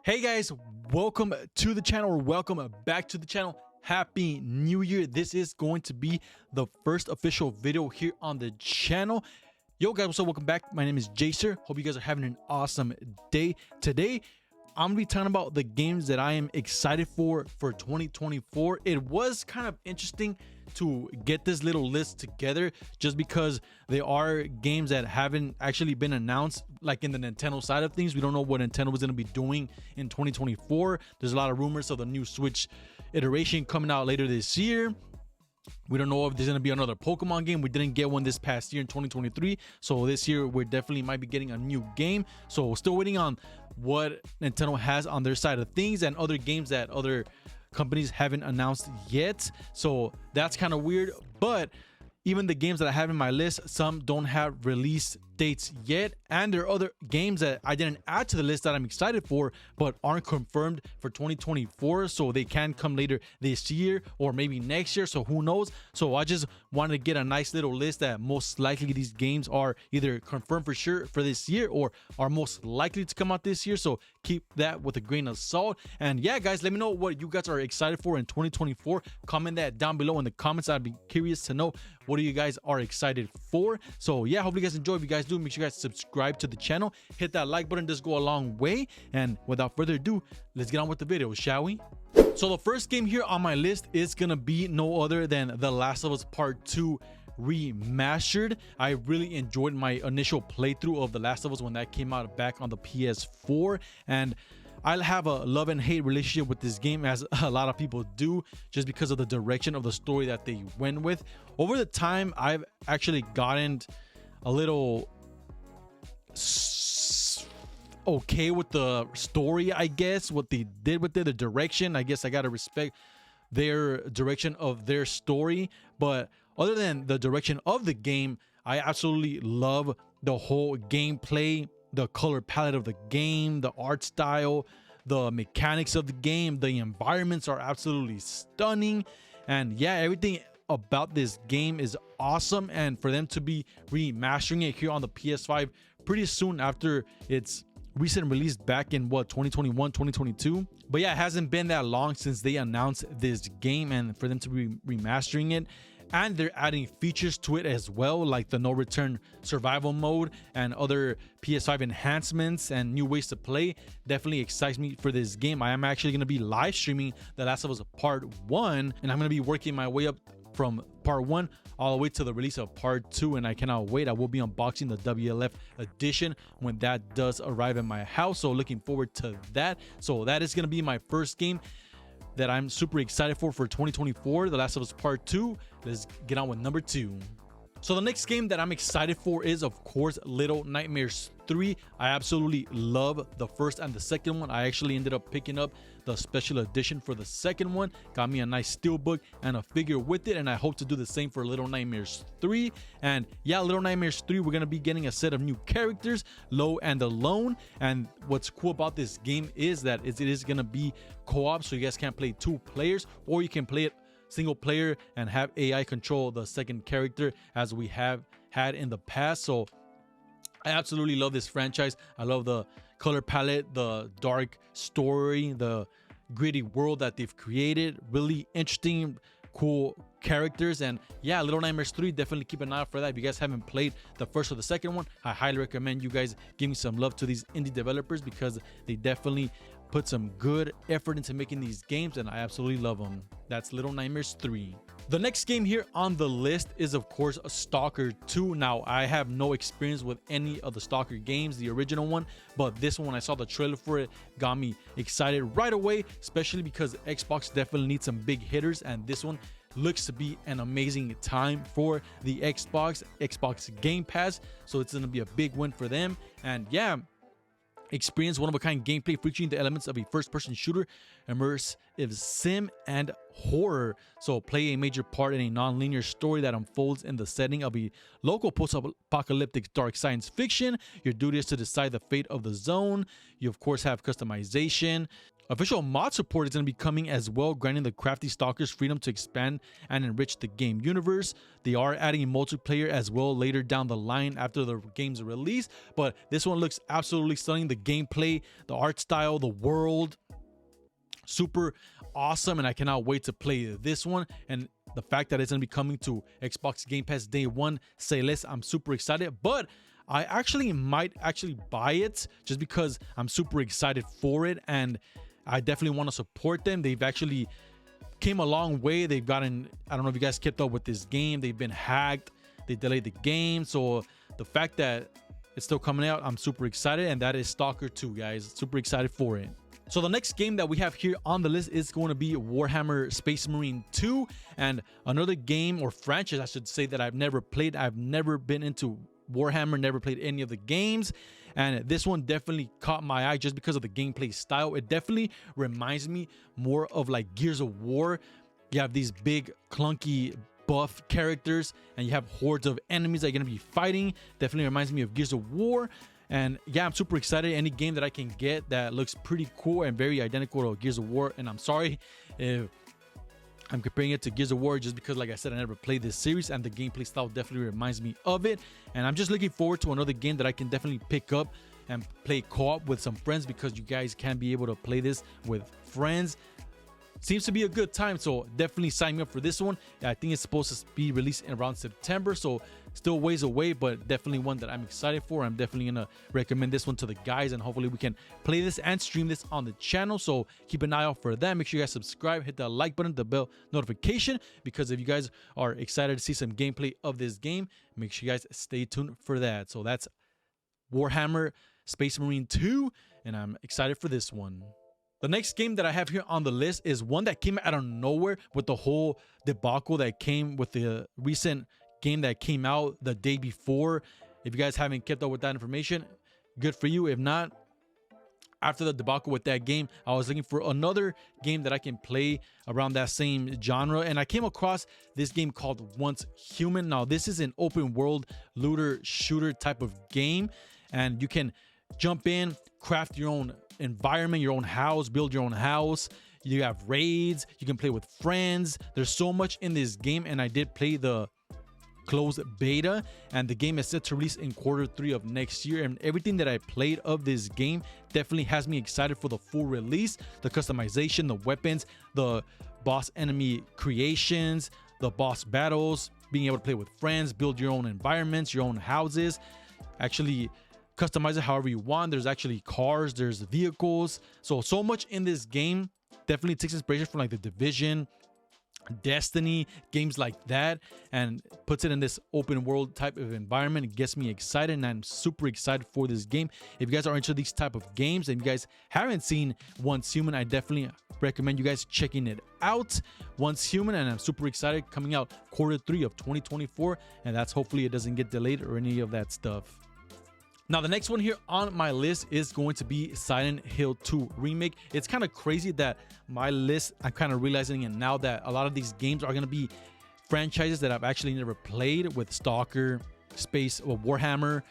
Hey guys, welcome to the channel, or welcome back to the channel. Happy New Year. This is going to be the first official video here on the channel. Yo guys, what's up? Welcome back. My name is Jayyster. Hope you guys are having an awesome day. Today, I'm gonna be talking about the games that I am excited for 2024. It was kind of interesting to get this little list together just because there are games that haven't actually been announced, like in the Nintendo side of things. We don't know what Nintendo was going to be doing in 2024. There's a lot of rumors of the new Switch iteration coming out later this year. We don't know if there's going to be another Pokemon game. We didn't get one this past year in 2023, so this year we definitely might be getting a new game. So still waiting on what Nintendo has on their side of things and other games that other companies haven't announced yet. So that's kind of weird. But even the games that I have in my list, some don't have release dates yet, and there are other games that I didn't add to the list that I'm excited for but aren't confirmed for 2024, so they can come later this year or maybe next year, so who knows. So I just wanted to get a nice little list that most likely these games are either confirmed for sure for this year or are most likely to come out this year, so keep that with a grain of salt. And yeah guys, let me know what you guys are excited for in 2024. Comment that down below in the comments. I'd be curious to know what you guys are excited for. So yeah, hope you guys enjoy. If you guys do, make sure you guys subscribe to the channel, hit that like button, does go a long way. And without further ado, let's get on with the video, shall we? So the first game here on my list is gonna be no other than The Last of Us Part 2 Remastered. I really enjoyed my initial playthrough of The Last of Us when that came out back on the PS4, and I'll have a love and hate relationship with this game, as a lot of people do, just because of the direction of the story that they went with. Over the time, I've actually gotten a little okay with the story, I guess, what they did with it, the direction. I guess I gotta respect their direction of their story. But other than the direction of the game, I absolutely love the whole gameplay, the color palette of the game, the art style, the mechanics of the game. The environments are absolutely stunning, and yeah, everything about this game is awesome. And for them to be remastering it here on the PS5 pretty soon after its recent release back in 2021, 2022. But yeah, it hasn't been that long since they announced this game, and for them to be remastering it, and they're adding features to it as well, like the no return survival mode and other PS5 enhancements and new ways to play, definitely excites me for this game. I am actually going to be live streaming The Last of Us Part 1, and I'm going to be working my way up from Part 1 all the way to the release of Part 2, and I cannot wait. I will be unboxing the WLF edition when that does arrive in my house, so looking forward to that. So that is going to be my first game that I'm super excited for 2024, The Last of Us Part 2. Let's get on with number 2. So the next game that I'm excited for is, of course, Little Nightmares 3. I absolutely love the first and the second one. I actually ended up picking up the special edition for the second one. Got me a nice steelbook and a figure with it, and I hope to do the same for Little Nightmares 3. And yeah, Little Nightmares 3, we're going to be getting a set of new characters, Low and Alone. And what's cool about this game is that it is going to be co-op, so you guys can't play 2 players, or you can play it single player and have AI control the second character, as we have had in the past. So I absolutely love this franchise. I love the color palette, the dark story, the gritty world that they've created. Really interesting, cool characters. And yeah, Little Nightmares 3, definitely keep an eye out for that. If you guys haven't played the first or the second one, I highly recommend you guys giving some love to these indie developers, because they definitely put some good effort into making these games, and I absolutely love them. That's Little Nightmares 3. The next game here on the list is, of course, Stalker 2. Now, I have no experience with any of the Stalker games, the original one, but this one, when I saw the trailer for it, got me excited right away, especially because Xbox definitely needs some big hitters, and this one looks to be an amazing time for the Xbox Game Pass, so it's going to be a big win for them. And yeah, experience one-of-a-kind gameplay featuring the elements of a first-person shooter, immersive sim, and horror. So play a major part in a non-linear story that unfolds in the setting of a local post-apocalyptic dark science fiction. Your duty is to decide the fate of the zone. You, of course, have customization, Official mod support is going to be coming as well, granting the crafty stalkers freedom to expand and enrich the game universe. They are adding multiplayer as well later down the line after the game's release, but this one looks absolutely stunning. The gameplay, the art style, the world, super awesome, and I cannot wait to play this one. And the fact that it's going to be coming to Xbox Game Pass day one, say less. I'm super excited, but I might buy it just because I'm super excited for it, and I definitely want to support them. They've actually came a long way. They've gotten, I don't know if you guys kept up with this game. They've been hacked. They delayed the game. So the fact that it's still coming out, I'm super excited. And that is Stalker 2, guys. Super excited for it. So the next game that we have here on the list is going to be Warhammer Space Marine 2. And another game or franchise, I should say, that I've never played. I've never been into Warhammer, never played any of the games, and this one definitely caught my eye just because of the gameplay style. It definitely reminds me more of like Gears of War. You have these big clunky buff characters and you have hordes of enemies that you're gonna be fighting. Definitely reminds me of Gears of War. And yeah, I'm super excited. Any game that I can get that looks pretty cool and very identical to Gears of War. And I'm sorry if I'm comparing it to Gears of War just because, like I said, I never played this series and the gameplay style definitely reminds me of it. And I'm just looking forward to another game that I can definitely pick up and play co-op with some friends, because you guys can be able to play this with friends. Seems to be a good time, so definitely sign me up for this one. I think it's supposed to be released in around September, so still ways away, but definitely one that I'm excited for. I'm definitely gonna recommend this one to the guys, and hopefully we can play this and stream this on the channel. So keep an eye out for that. Make sure you guys subscribe, hit the like button, the bell notification, because if you guys are excited to see some gameplay of this game, make sure you guys stay tuned for that. So that's Warhammer Space Marine 2, and I'm excited for this one. The next game that I have here on the list is one that came out of nowhere with the whole debacle that came with the recent game that came out the day before. If you guys haven't kept up with that information, good for you. If not, after the debacle with that game, I was looking for another game that I can play around that same genre, and I came across this game called Once Human. Now, this is an open world looter shooter type of game, and you can jump in, craft your own environment, your own house, build your own house. You have raids, you can play with friends. There's so much in this game, and I did play the closed beta, and the game is set to release in Q3 of next year. And everything that I played of this game definitely has me excited for the full release. The customization, the weapons, the boss enemy creations, the boss battles, being able to play with friends, build your own environments, your own houses, actually customize it however you want. There's actually cars, there's vehicles, so much in this game. Definitely takes inspiration from like The Division, Destiny, games like that, and puts it in this open world type of environment. It gets me excited, and I'm super excited for this game. If you guys are into these type of games and you guys haven't seen Once Human, I definitely recommend you guys checking it out. Once Human, and I'm super excited, coming out Q3 of 2024, and that's hopefully it doesn't get delayed or any of that stuff. Now, the next one here on my list is going to be Silent Hill 2 Remake. It's kind of crazy that my list, I'm kind of realizing it now, that a lot of these games are going to be franchises that I've actually never played, with Stalker, Space, or Warhammer,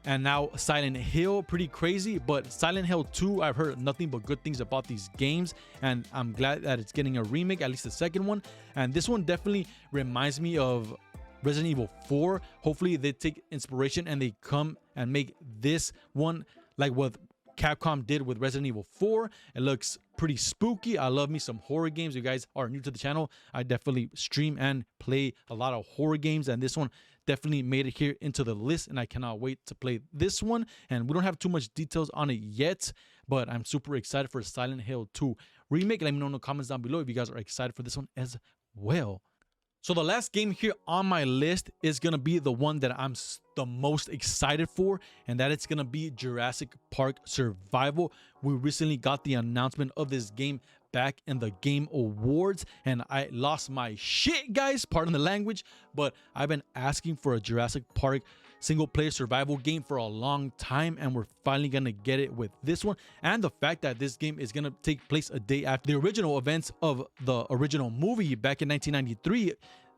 and now Silent Hill. Pretty crazy, but Silent Hill 2, I've heard nothing but good things about these games, and I'm glad that it's getting a remake, at least the second one. And this one definitely reminds me of Resident Evil 4. Hopefully they take inspiration and they come and make this one like what Capcom did with Resident Evil 4. It looks pretty spooky. I love me some horror games. You guys are new to the channel, I definitely stream and play a lot of horror games, and this one definitely made it here into the list, and I cannot wait to play this one. And we don't have too much details on it yet, but I'm super excited for Silent Hill 2 Remake. Let me know in the comments down below if you guys are excited for this one as well. So the last game here on my list is going to be the one that I'm the most excited for, and that it's going to be Jurassic Park Survival. We recently got the announcement of this game back in the Game Awards, and I lost my shit, guys, pardon the language, but I've been asking for a Jurassic Park single player survival game for a long time, and we're finally gonna get it with this one. And the fact that this game is gonna take place a day after the original events of the original movie back in 1993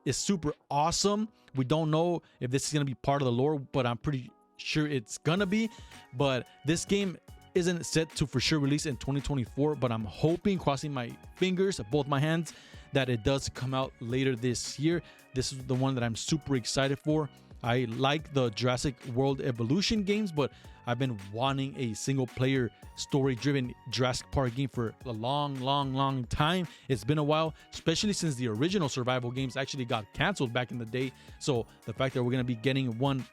is super awesome. We don't know if this is gonna be part of the lore, but I'm pretty sure it's gonna be. But this game isn't set to for sure release in 2024, but I'm hoping, crossing my fingers, both my hands, that it does come out later this year. This is the one that I'm super excited for. I like the Jurassic World Evolution games, but I've been wanting a single player story-driven Jurassic Park game for a long time. It's been a while, especially since the original survival games actually got canceled back in the day. So the fact that we're going to be getting one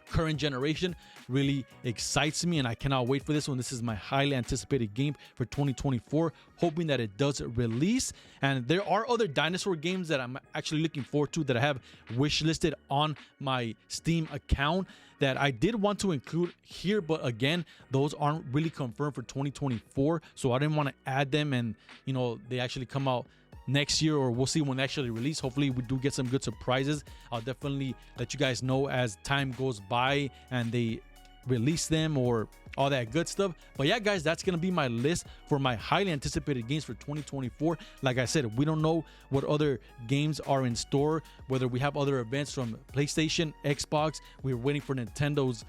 current generation really excites me, and I cannot wait for this one. This is my highly anticipated game for 2024, hoping that it does release. And there are other dinosaur games that I'm actually looking forward to that I have wish listed on my Steam account that I did want to include here, but again, those aren't really confirmed for 2024, so I didn't want to add them, and you know, they actually come out next year, or we'll see when they actually release. Hopefully we do get some good surprises. I'll definitely let you guys know as time goes by and they release them or all that good stuff. But yeah, guys, that's gonna be my list for my highly anticipated games for 2024. Like I said, we don't know what other games are in store, whether we have other events from PlayStation, Xbox. We're waiting for Nintendo's,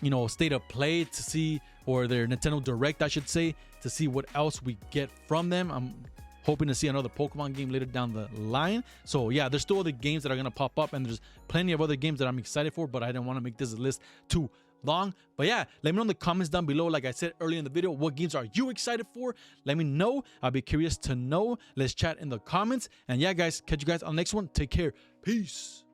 you know, state of play to see, or their Nintendo Direct, I should say, to see what else we get from them. I'm hoping to see another Pokemon game later down the line. So yeah, there's still other games that are gonna pop up, and there's plenty of other games that I'm excited for, but I didn't want to make this list too long. But yeah, let me know in the comments down below, like I said earlier in the video, what games are you excited for? Let me know. I'll be curious to know. Let's chat in the comments. And yeah, guys, catch you guys on the next one. Take care. Peace.